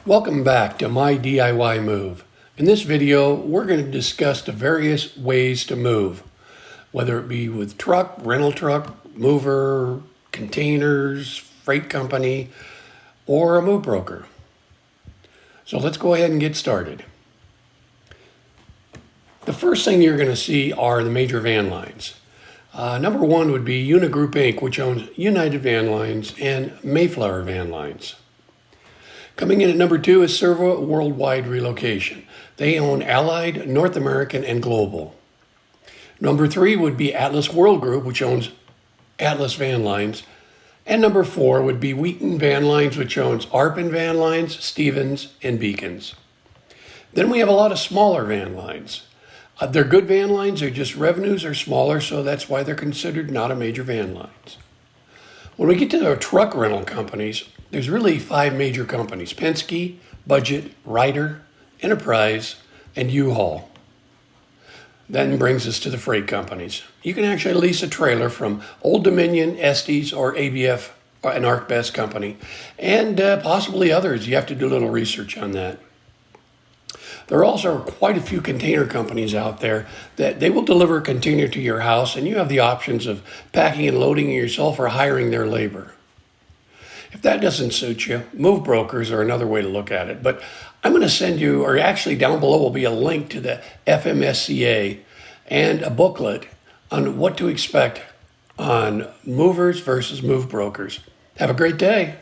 Welcome back to My DIY Move. In this video, we're going to discuss the various ways to move, whether it be with truck, rental truck, mover, containers, freight company, or a move broker. So let's go ahead and get started. The first thing you're going to see are the major van lines. Number one would be Unigroup Inc., which owns United Van Lines and Mayflower Van Lines. Coming in at number two is Servo Worldwide Relocation. They own Allied, North American, and Global. Number three would be Atlas World Group, which owns Atlas Van Lines. And number four would be Wheaton Van Lines, which owns Arpin Van Lines, Stevens, and Beacons. Then we have a lot of smaller van lines. They're good van lines, they're just revenues are smaller, so that's why they're considered not a major van lines. When we get to the truck rental companies, there's really five major companies: Penske, Budget, Ryder, Enterprise, and U-Haul. Then brings us to the freight companies. You can actually lease a trailer from Old Dominion, Estes, or ABF, an ArcBest company, and possibly others. You have to do a little research on that. There are also quite a few container companies out there that they will deliver a container to your house, and you have the options of packing and loading it yourself or hiring their labor. If that doesn't suit you, move brokers are another way to look at it. But I'm going to send you, or actually down below will be a link to the FMSCA and a booklet on what to expect on movers versus move brokers. Have a great day.